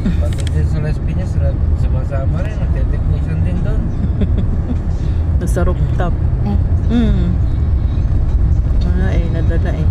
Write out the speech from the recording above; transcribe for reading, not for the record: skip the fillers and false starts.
Pati din sa Las Piñas, sama-sama rin. Nagte-technician din doon. Sa rooftop. Nadala eh.